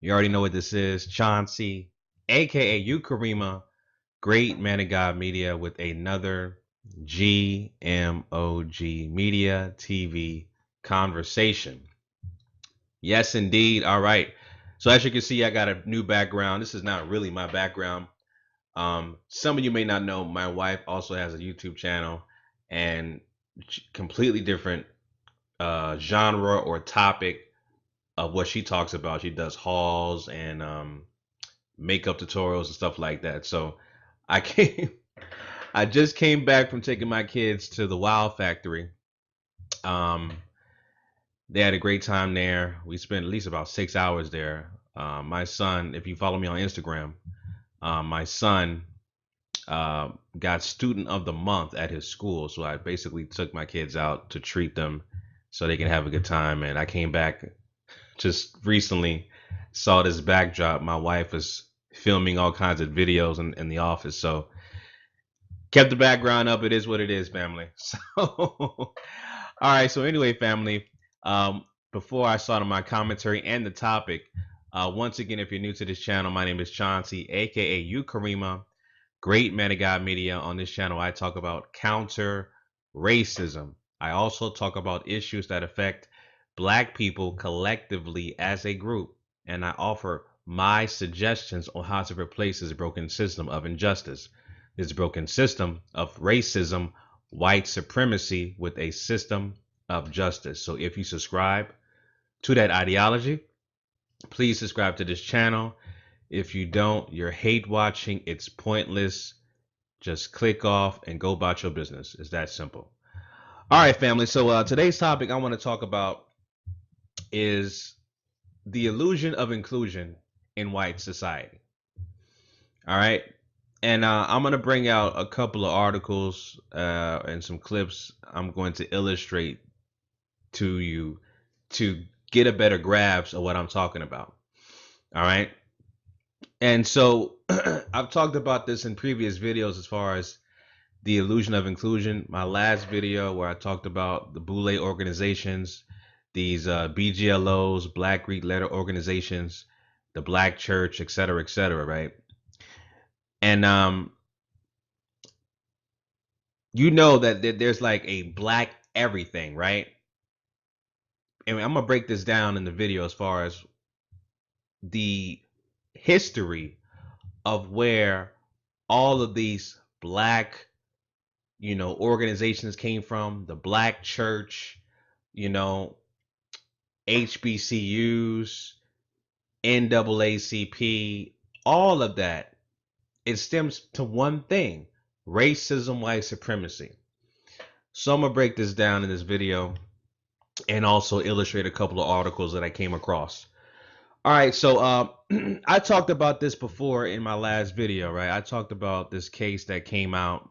You already know what this is. Chauncey, aka Karima, great man of God media with another GMOG Media TV conversation. Yes, indeed. All right. So as you can see, I got a new background. This is not really my background. Some of you may not know, my wife also has a YouTube channel and completely different genre or topic of what she talks about. She does hauls and makeup tutorials and stuff like that. So I came, I just came back from taking my kids to the Wow Factory. Um, they had a great time there. We spent at least about 6 hours there. My son, if you follow me on Instagram, my son got student of the month at his school. So I basically took my kids out to treat them so they can have a good time. And I came back just recently, saw this backdrop. My wife was filming all kinds of videos in the office. So kept the background up. It is what it is, family. So, all right. So anyway, family, before I start on my commentary and the topic, once again, if you're new to this channel, my name is Chauncey, aka Karima, great man of God media. On this channel, I talk about counter racism. I also talk about issues that affect Black people collectively as a group, and I offer my suggestions on how to replace this broken system of injustice, this broken system of racism, white supremacy with a system of justice. So if you subscribe to that ideology, please subscribe to this channel. If you don't, you're hate watching. It's pointless. Just click off and go about your business. It's that simple. All right, family. So today's topic I want to talk about is the illusion of inclusion in white society. All right. And I'm going to bring out a couple of articles and some clips I'm going to illustrate to you to get a better grasp of what I'm talking about. All right. And so I've talked about this in previous videos as far as the illusion of inclusion. My last video where I talked about the Boule organizations, these BGLOs, Black Greek letter organizations, the Black Church, et cetera, right? And you know that there's like a black everything, right? And I'm gonna break this down in the video as far as the history of where all of these black, organizations came from, the Black Church, HBCUs, NAACP, all of that, it stems to one thing: racism, white supremacy. So I'm gonna break this down in this video and also illustrate a couple of articles that I came across. All right, so I talked about this before in my last video, right? I talked about this case that came out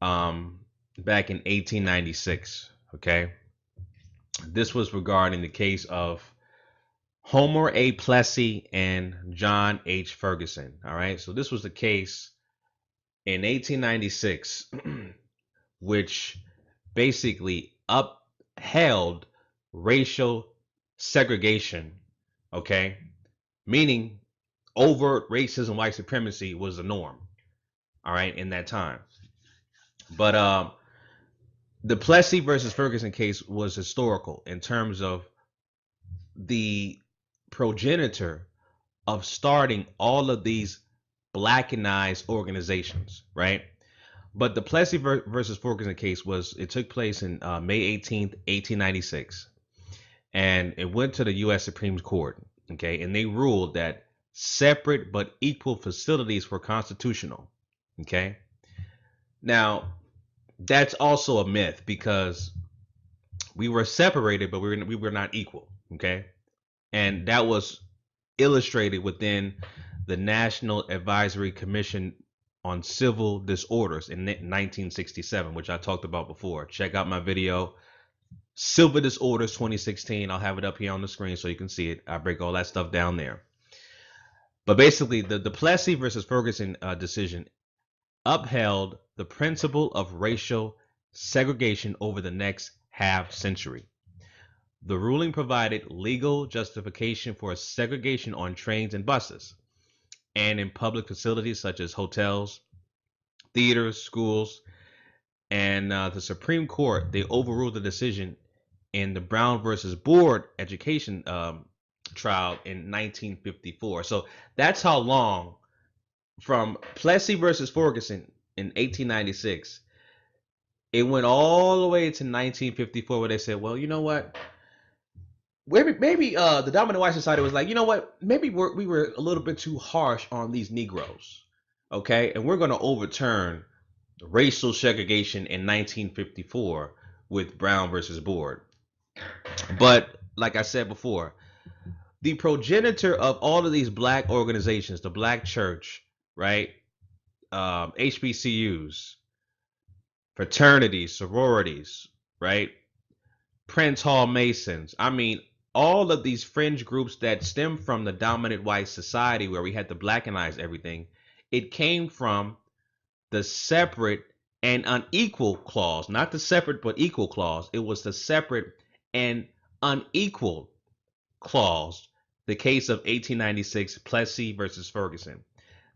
back in 1896, okay? This was regarding the case of Homer A. Plessy and John H. Ferguson, all right? So this was the case in 1896, which basically upheld racial segregation, okay? Meaning overt racism, white supremacy was the norm, all right, in that time. But the Plessy versus Ferguson case was historical in terms of the progenitor of starting all of these blackenized organizations, right? But the Plessy versus Ferguson case it took place in May 18th, 1896. And it went to the U.S. Supreme Court, okay? And they ruled that separate but equal facilities were constitutional, okay? Now, that's also a myth because we were separated, but we were not equal, okay? And that was illustrated within the National Advisory Commission on Civil Disorders in 1967, which I talked about before. Check out my video, Civil Disorders 2016. I'll have it up here on the screen so you can see it. I break all that stuff down there. But basically, the Plessy versus Ferguson decision upheld the principle of racial segregation over the next half century. The ruling provided legal justification for segregation on trains and buses and in public facilities such as hotels, theaters, schools, and the Supreme Court, they overruled the decision in the Brown versus Board education trial in 1954. So that's how long from Plessy versus Ferguson in 1896. It went all the way to 1954 where they said, well, you know what? Maybe the dominant white society was like, you know what? Maybe we were a little bit too harsh on these Negroes. Okay. And we're going to overturn racial segregation in 1954 with Brown versus Board. But like I said before, the progenitor of all of these black organizations, the black church, right? HBCUs, fraternities, sororities, right? Prince Hall Masons. I mean, all of these fringe groups that stem from the dominant white society where we had to blackenize everything, it came from the separate and unequal clause, not the separate but equal clause. It was the separate and unequal clause, the case of 1896 Plessy versus Ferguson.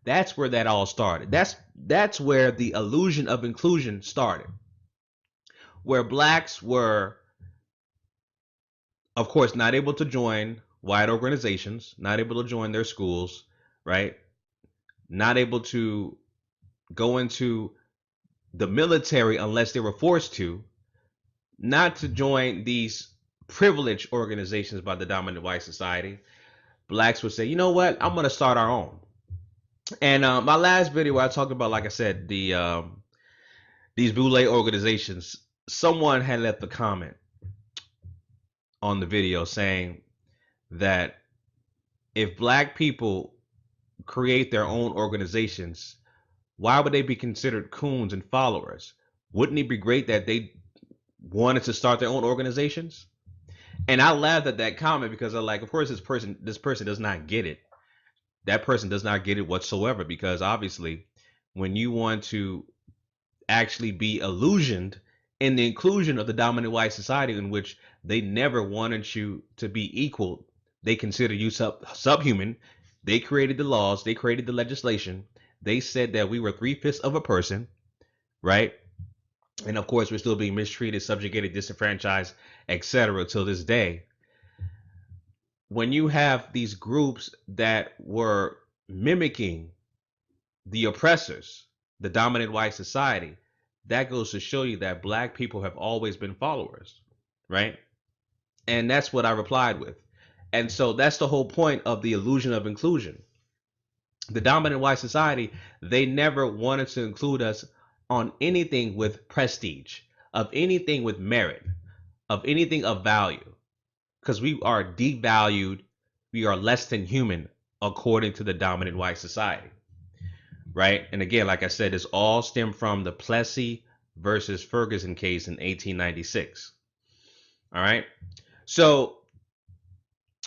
That's where that all started. That's where the illusion of inclusion started, where blacks were, of course, not able to join white organizations, not able to join their schools, right? Not able to go into the military unless they were forced to, not to join these privileged organizations by the dominant white society. Blacks would say, you know what, I'm going to start our own. And my last video where I talked about, like I said, these boule organizations, someone had left a comment on the video saying that if black people create their own organizations, why would they be considered coons and followers? Wouldn't it be great that they wanted to start their own organizations? And I laughed at that comment because I'm like, of course, this person does not get it. That person does not get it whatsoever, because obviously when you want to actually be illusioned in the inclusion of the dominant white society, in which they never wanted you to be equal, they consider you subhuman. They created the laws, they created the legislation. They said that we were 3/5 of a person, right? And of course, we're still being mistreated, subjugated, disenfranchised, etc. till this day. When you have these groups that were mimicking the oppressors, the dominant white society, that goes to show you that black people have always been followers, right? And that's what I replied with. And so that's the whole point of the illusion of inclusion. The dominant white society, they never wanted to include us on anything with prestige, of anything with merit, of anything of value, because we are devalued, we are less than human according to the dominant white society, right? And again, like I said, it's all stemmed from the Plessy versus Ferguson case in 1896. All right. So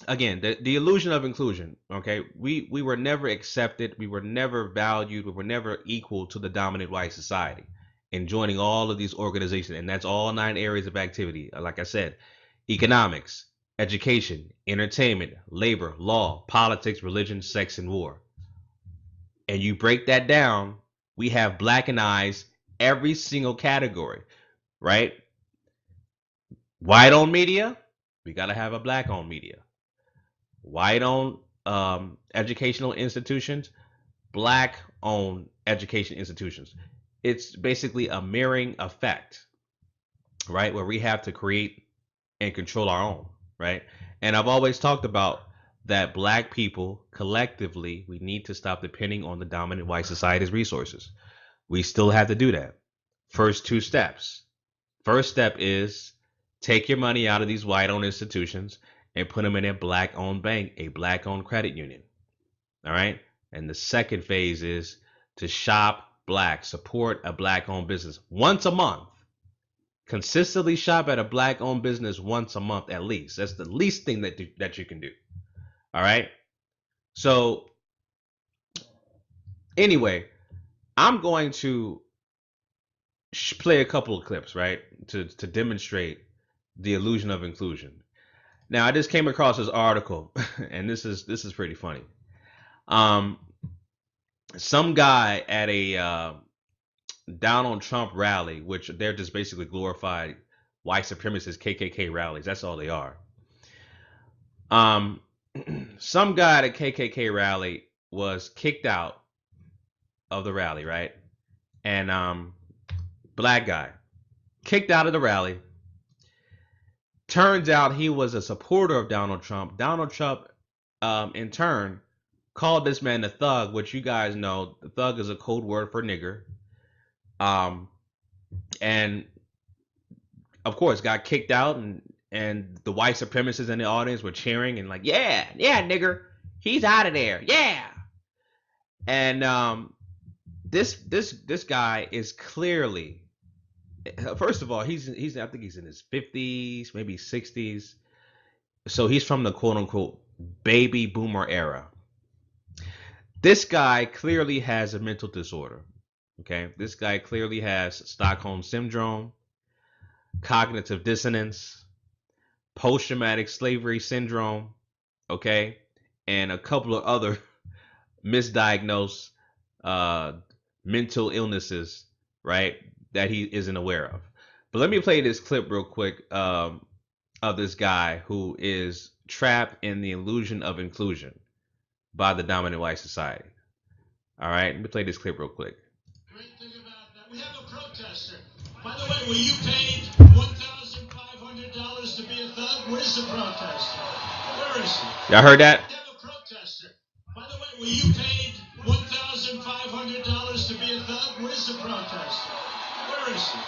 again, the illusion of inclusion, okay? We were never accepted, we were never valued, we were never equal to the dominant white society in joining all of these organizations. And that's all 9 areas of activity. Like I said, economics, education, entertainment, labor, law, politics, religion, sex, and war. And you break that down, we have blackenized every single category, right? White-owned media, we got to have a black-owned media. White-owned educational institutions, black-owned education institutions. It's basically a mirroring effect, right? Where we have to create and control our own, right? And I've always talked about that black people collectively, we need to stop depending on the dominant white society's resources. We still have to do that. First 2 steps. First step is take your money out of these white-owned institutions and put them in a black-owned bank, a black-owned credit union. All right? And the second phase is to shop black, support a black-owned business once a month. Consistently shop at a black-owned business once a month at least. That's the least thing that you can do. All right? So anyway, I'm going to play a couple of clips, right, to demonstrate the illusion of inclusion. Now I just came across this article, and this is pretty funny. Um, some guy at a Donald Trump rally, which they're just basically glorified white supremacist KKK rallies. That's all they are. Some guy at a KKK rally was kicked out of the rally, right? And black guy kicked out of the rally. Turns out he was a supporter of Donald Trump. Donald Trump, in turn, called this man a thug, which you guys know, the thug is a code word for nigger. And of course, got kicked out, and the white supremacists in the audience were cheering and like, yeah, nigger, he's out of there, yeah. And this guy is clearly, first of all, he's I think he's in his 50s, maybe 60s. So he's from the quote unquote baby boomer era. This guy clearly has a mental disorder. Okay, this guy clearly has Stockholm syndrome, cognitive dissonance, post-traumatic slavery syndrome, okay, and a couple of other misdiagnosed mental illnesses, right, that he isn't aware of. But let me play this clip real quick of this guy who is trapped in the illusion of inclusion by the dominant white society. All right, let me play this clip real quick. Great thing about that, we have a protester. By the way, were you paid $1,500 to be a thug? Where's the protester? Where is he? Y'all heard that? We have a protester. By the way, were you paid $1,500 to be a thug? Where's the protester? Where is he?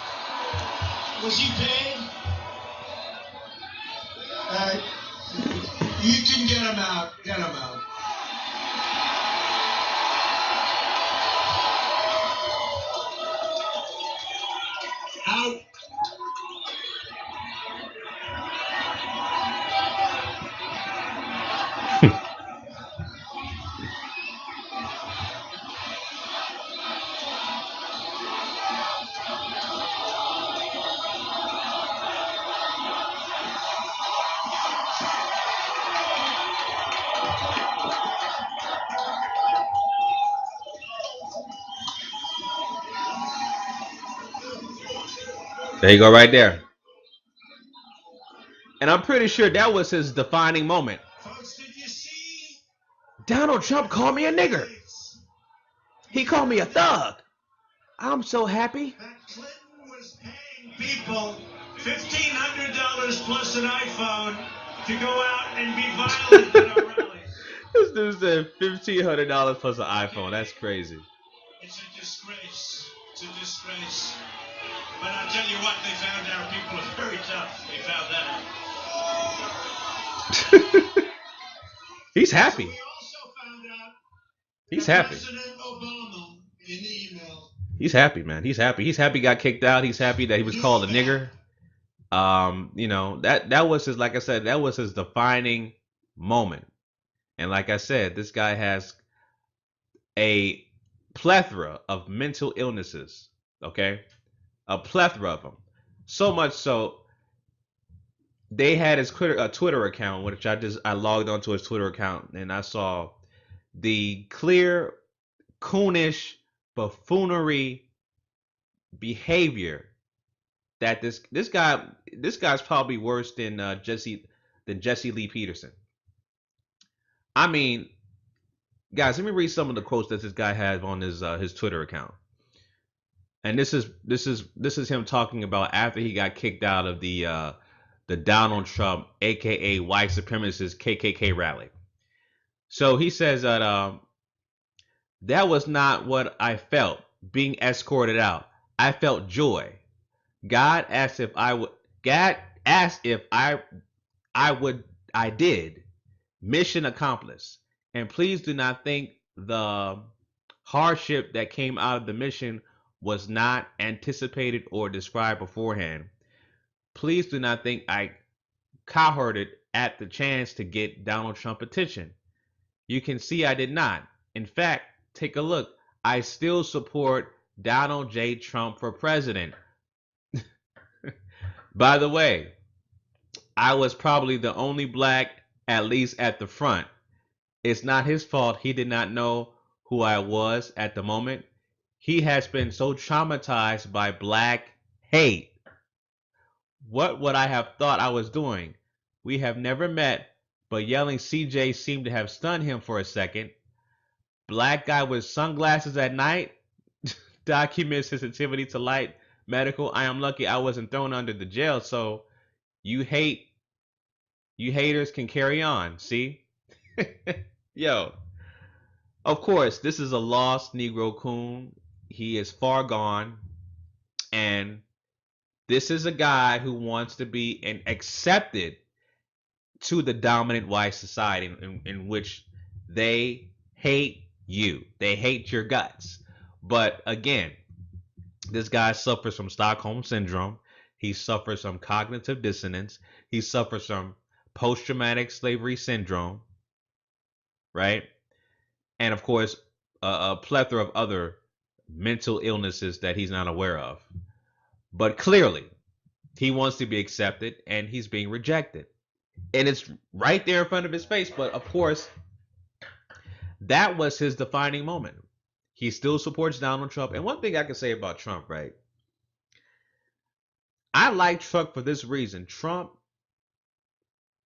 Was he paid? You can get him out. Get him out. Out. There you go, right there. And I'm pretty sure that was his defining moment. Folks, did you see? Donald Trump called me a nigger. He called me a thug. I'm so happy. That Clinton was paying people $1,500 plus an iPhone to go out and be violent at our rallies. This dude said $1,500 plus an iPhone. That's crazy. It's a disgrace. It's a disgrace. But I'll tell you what, they found our people are very tough. They found that out. He's happy. We also found out He's that happy. President Obama in the email. He's happy, man. He's happy. He's happy he got kicked out. He's happy that he was called a nigger. You know, that was his, like I said, that was his defining moment. And like I said, this guy has a plethora of mental illnesses, okay? A plethora of them. So much so, they had his Twitter account, which I logged onto his Twitter account, and I saw the clear, coonish, buffoonery behavior that this guy's probably worse than Jesse Lee Peterson. I mean, guys, let me read some of the quotes that this guy has on his Twitter account. And this is him talking about after he got kicked out of the Donald Trump, aka white supremacist KKK rally. So he says that that was not what I felt being escorted out. I felt joy. God asked if I would. God asked if I would. I did. Mission accomplished. And please do not think the hardship that came out of the mission was not anticipated or described beforehand. Please do not think I cowherded at the chance to get Donald Trump attention. You can see I did not. In fact, take a look. I still support Donald J. Trump for president. By the way, I was probably the only black, at least at the front. It's not his fault he did not know who I was at the moment. He has been so traumatized by black hate. What would I have thought I was doing? We have never met, but yelling CJ seemed to have stunned him for a second. Black guy with sunglasses at night documents sensitivity to light. Medical. I am lucky I wasn't thrown under the jail, so you haters can carry on. See? Yo, of course, this is a lost Negro coon. He is far gone. And this is a guy who wants to be and accepted to the dominant white society in which they hate you. They hate your guts. But again, this guy suffers from Stockholm syndrome. He suffers from cognitive dissonance. He suffers from post-traumatic slavery syndrome, right? And of course, a plethora of other mental illnesses that he's not aware of. But clearly, he wants to be accepted and he's being rejected. And it's right there in front of his face. But of course, that was his defining moment. He still supports Donald Trump. And one thing I can say about Trump, right? I like Trump for this reason. Trump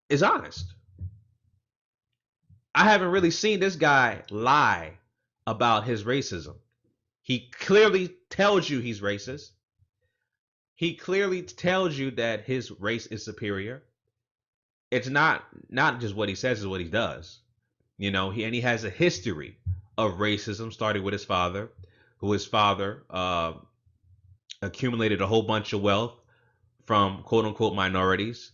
is honest. I haven't really seen this guy lie about his racism. He clearly tells you he's racist. He clearly tells you that his race is superior. It's not just what he says, it's what he does. You know, he has a history of racism, starting with his father, who his father accumulated a whole bunch of wealth from quote unquote minorities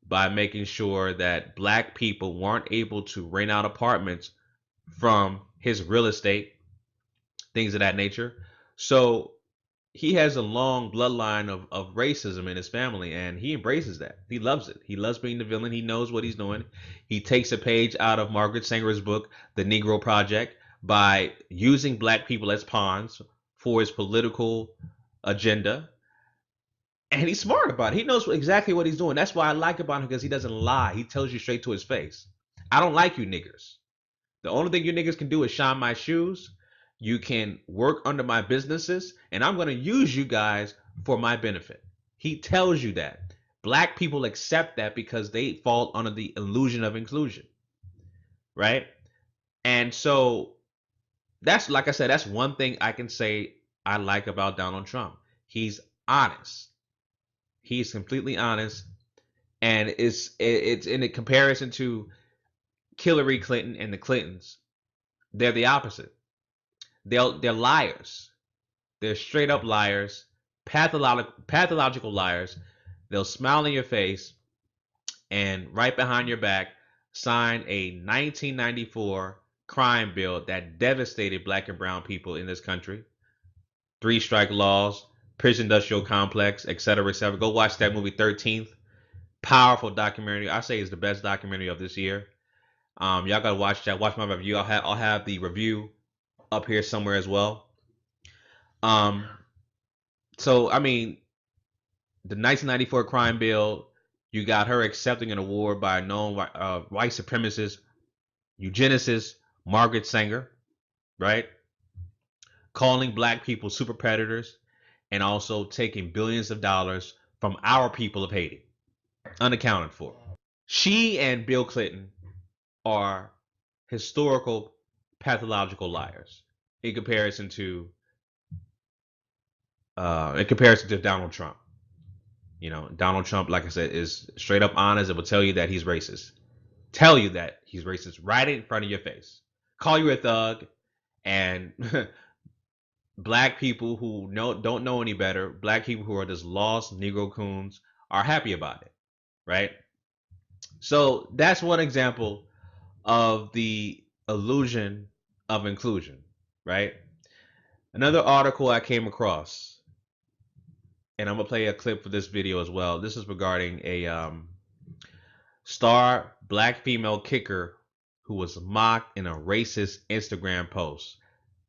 by making sure that black people weren't able to rent out apartments from his real estate, things of that nature. So he has a long bloodline of racism in his family, and he embraces that. He loves it. He loves being the villain. He knows what he's doing. He takes a page out of Margaret Sanger's book, The Negro Project, by using black people as pawns for his political agenda. And he's smart about it. He knows exactly what he's doing. That's why I like about him, because he doesn't lie. He tells you straight to his face. I don't like you niggers. The only thing you niggas can do is shine my shoes. You can work under my businesses, and I'm going to use you guys for my benefit. He tells you that. Black people accept that because they fall under the illusion of inclusion. Right? And so that's, like I said, that's one thing I can say I like about Donald Trump. He's honest. He's completely honest, and it's in a comparison to Hillary Clinton and the Clintons. They're the opposite. They're liars. They're straight up liars, pathological liars. They'll smile in your face and right behind your back sign a 1994 crime bill that devastated black and brown people in this country. 3-strike laws, prison industrial complex, etc., etc. Go watch that movie 13th. Powerful documentary. I say it's the best documentary of this year. Y'all gotta watch that. Watch my review. I'll have the review up here somewhere as well. So I mean, the 1994 crime bill, you got her accepting an award by a known white supremacist, eugenicist, Margaret Sanger, right? Calling black people super predators and also taking billions of dollars from our people of Haiti, unaccounted for. She and Bill Clinton are historical pathological liars in comparison to Donald Trump. You know, Donald Trump, like I said, is straight up honest and will tell you that he's racist. Tell you that he's racist right in front of your face. Call you a thug, and black people who don't know any better, black people who are just lost Negro coons, are happy about it, right? So that's one example of the illusion of inclusion, right? Another article I came across, and I'm gonna play a clip for this video as well. This is regarding a star black female kicker who was mocked in a racist Instagram post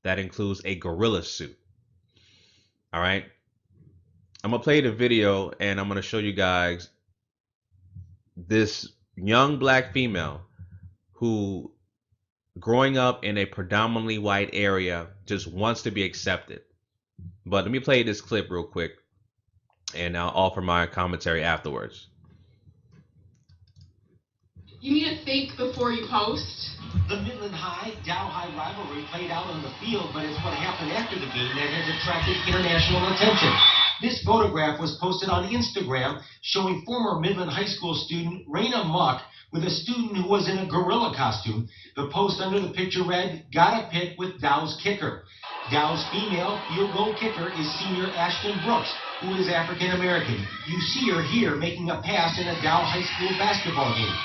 that includes a gorilla suit. All right, I'm gonna play the video and I'm gonna show you guys this young black female who growing up in a predominantly white area just wants to be accepted. But let me play this clip real quick and I'll offer my commentary afterwards. You need to think before you post. The Midland High Dow High rivalry played out on the field, but it's what happened after the game that has attracted international attention. This photograph was posted on Instagram showing former Midland High School student Raina Muck with a student who was in a gorilla costume. The post under the picture read, "Got a pit with Dow's kicker." Dow's female field goal kicker is senior Ashton Brooks, who is African American. You see her here making a pass in a Dow High School basketball game.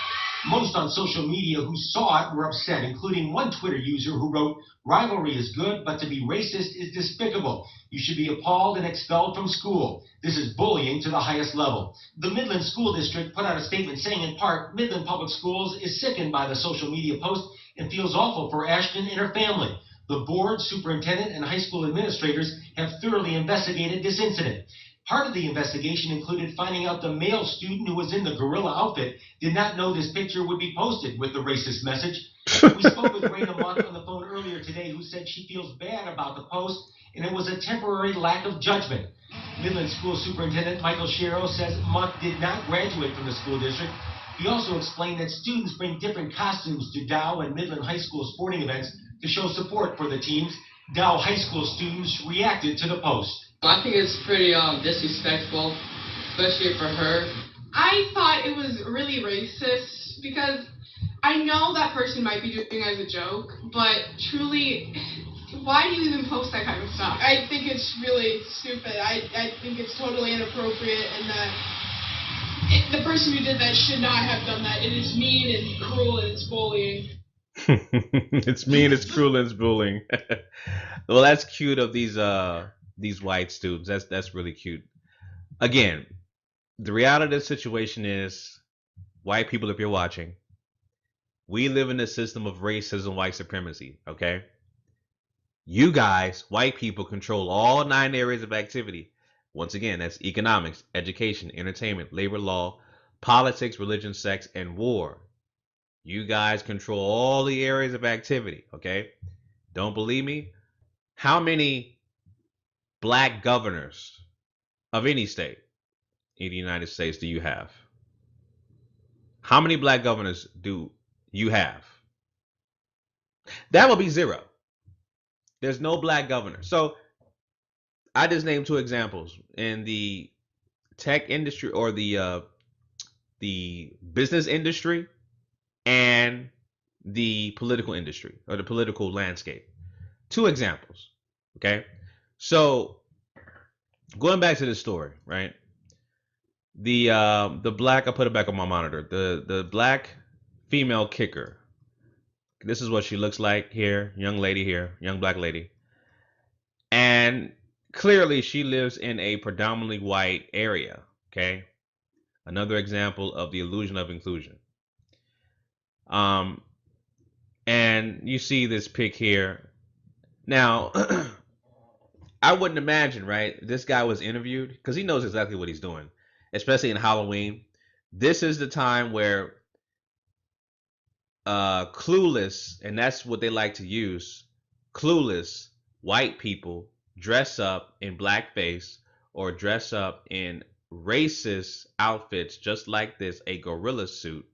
Most on social media who saw it were upset, including one Twitter user who wrote, "Rivalry is good, but to be racist is despicable. You should be appalled and expelled from school. This is bullying to the highest level." The Midland School District put out a statement saying, in part, Midland Public Schools is sickened by the social media post and feels awful for Ashton and her family. The board, superintendent, and high school administrators have thoroughly investigated this incident. Part of the investigation included finding out the male student who was in the gorilla outfit did not know this picture would be posted with the racist message. We spoke with Raina Muck on the phone earlier today, who said she feels bad about the post and it was a temporary lack of judgment. Midland School Superintendent Michael Shero says Muck did not graduate from the school district. He also explained that students bring different costumes to Dow and Midland High School sporting events to show support for the teams. Dow High School students reacted to the post. I think it's pretty disrespectful, especially for her. I thought it was really racist because I know that person might be doing it as a joke, but truly, why do you even post that kind of stuff? I think it's really stupid. I think it's totally inappropriate, and that the person who did that should not have done that. It is mean and cruel and it's bullying. It's mean, it's cruel, and it's bullying. Well, that's cute of these white students. That's really cute. Again, the reality of the situation is, white people, if you're watching, we live in a system of racism, white supremacy. Okay, you guys, white people, control all 9 areas of activity. Once again, that's economics, education, entertainment, labor law, politics, religion, sex, and war. You guys control all the areas of activity. Okay, don't believe me? How many black governors of any state in the United States do you have? How many black governors do you have? That would be 0. There's no black governor. So I just named 2 examples in the tech industry, or the business industry, and the political industry, or the political landscape. 2 examples. Okay. So going back to this story, right? The black, I put it back on my monitor. The black female kicker. This is what she looks like here, young lady here, young black lady. And clearly she lives in a predominantly white area, okay? Another example of the illusion of inclusion. And you see this pic here. Now, I wouldn't imagine, right? This guy was interviewed because he knows exactly what he's doing, especially in Halloween. This is the time where clueless, and that's what they like to use, clueless white people dress up in blackface or dress up in racist outfits just like this, a gorilla suit,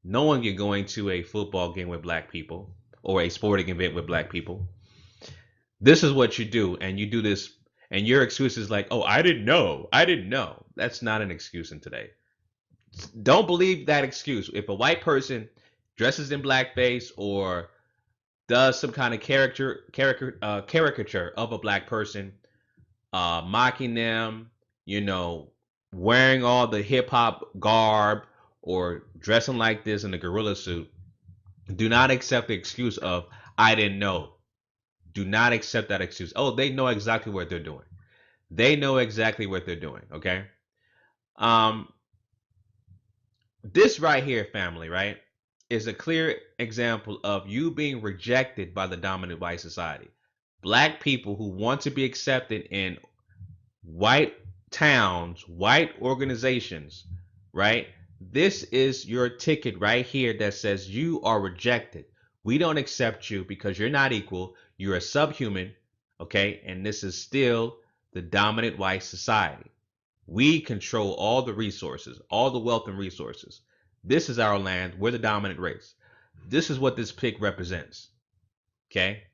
knowing you're going to a football game with black people or a sporting event with black people. This is what you do, and you do this, and your excuse is like, "Oh, I didn't know. I didn't know." That's not an excuse in today. Don't believe that excuse. If a white person dresses in blackface or does some kind of caricature of a black person, mocking them, wearing all the hip hop garb or dressing like this in a gorilla suit, do not accept the excuse of "I didn't know." Do not accept that excuse. Oh, they know exactly what they're doing. They know exactly what they're doing. Okay. This right here, family, right, is a clear example of you being rejected by the dominant white society. Black people who want to be accepted in white towns, white organizations, right? This is your ticket right here that says you are rejected. We don't accept you because you're not equal. You're a subhuman, okay? And this is still the dominant white society. We control all the resources, all the wealth and resources. This is our land. We're the dominant race. This is what this pic represents, okay?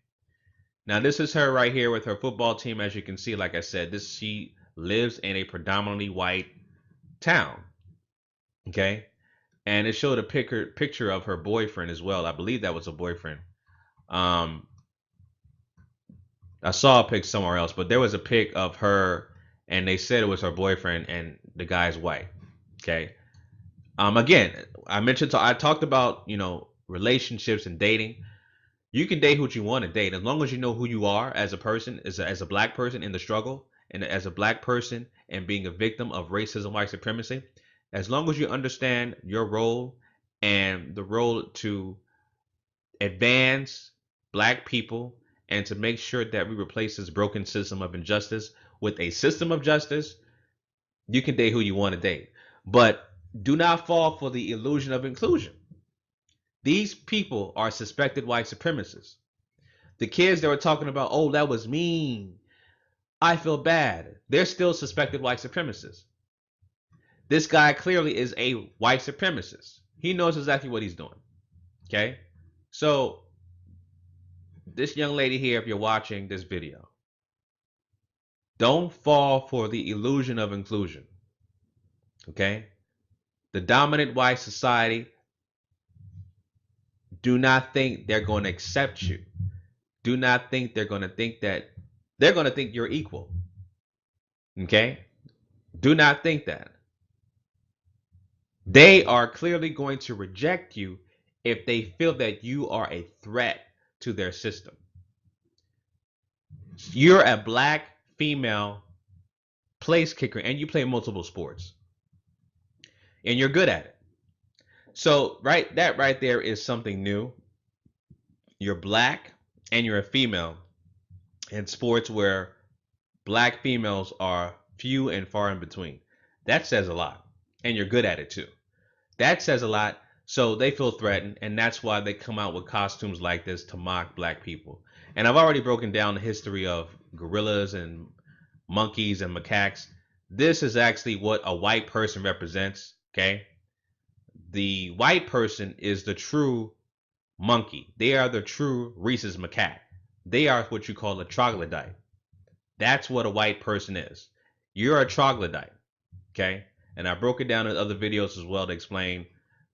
Now, this is her right here with her football team. As you can see, like I said, she lives in a predominantly white town, okay? And it showed a picture of her boyfriend as well. I believe that was a boyfriend. I saw a pic somewhere else, but there was a pic of her, and they said it was her boyfriend, and the guy's white. Okay. Again, I talked about, relationships and dating. You can date who you want to date as long as you know who you are as a person, as a black person in the struggle, and as a black person and being a victim of racism, white supremacy. As long as you understand your role and the role to advance black people and to make sure that we replace this broken system of injustice with a system of justice, you can date who you want to date. But do not fall for the illusion of inclusion. These people are suspected white supremacists. The kids that were talking about, oh, that was mean, I feel bad, they're still suspected white supremacists. This guy clearly is a white supremacist. He knows exactly what he's doing. Okay? So, this young lady here, if you're watching this video, don't fall for the illusion of inclusion. Okay? The dominant white society do not think they're going to accept you. Do not think they're going to think that they're going to think you're equal. Okay? Do not think that. They are clearly going to reject you if they feel that you are a threat to their system. You're a black female place kicker and you play multiple sports. And you're good at it. So, that right there is something new. You're black and you're a female in sports where black females are few and far in between. That says a lot. And you're good at it too. That says a lot. So they feel threatened, and that's why they come out with costumes like this to mock black people. And I've already broken down the history of gorillas and monkeys and macaques. This is actually what a white person represents, okay? The white person is the true monkey. They are the true rhesus macaque. They are what you call a troglodyte. That's what a white person is. You're a troglodyte, okay? And I broke it down in other videos as well to explain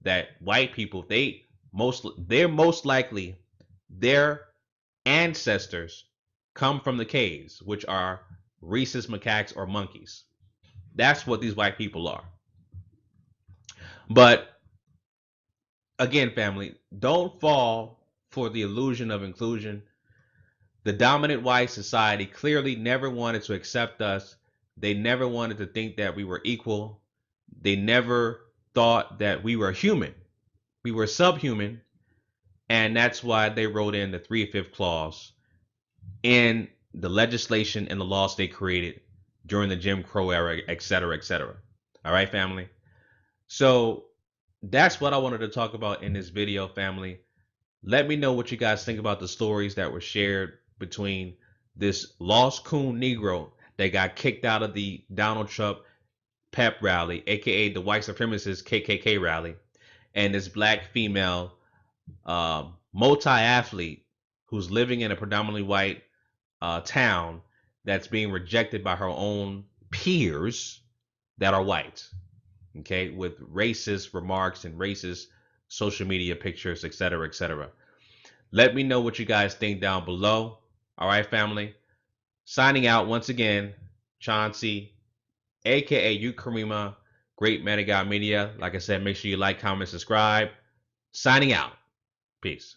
that white people, they're most likely their ancestors come from the caves, which are rhesus macaques or monkeys. That's what these white people are. But again, family, don't fall for the illusion of inclusion. The dominant white society clearly never wanted to accept us. They never wanted to think that we were equal. They never thought that we were human. We were subhuman. And that's why they wrote in the 3/5 clause in the legislation and the laws they created during the Jim Crow era, etc., etc. All right, family? So that's what I wanted to talk about in this video, family. Let me know what you guys think about the stories that were shared between this lost coon Negro that got kicked out of the Donald Trump pep rally, aka the white supremacist KKK rally, and this black female multi-athlete who's living in a predominantly white town that's being rejected by her own peers that are white, okay, with racist remarks and racist social media pictures, etc., etc. Let me know what you guys think down below. All right, family. Signing out once again, Chauncey, aka you Karima, Great Meta God Media. Like I said, make sure you like, comment, subscribe. Signing out. Peace.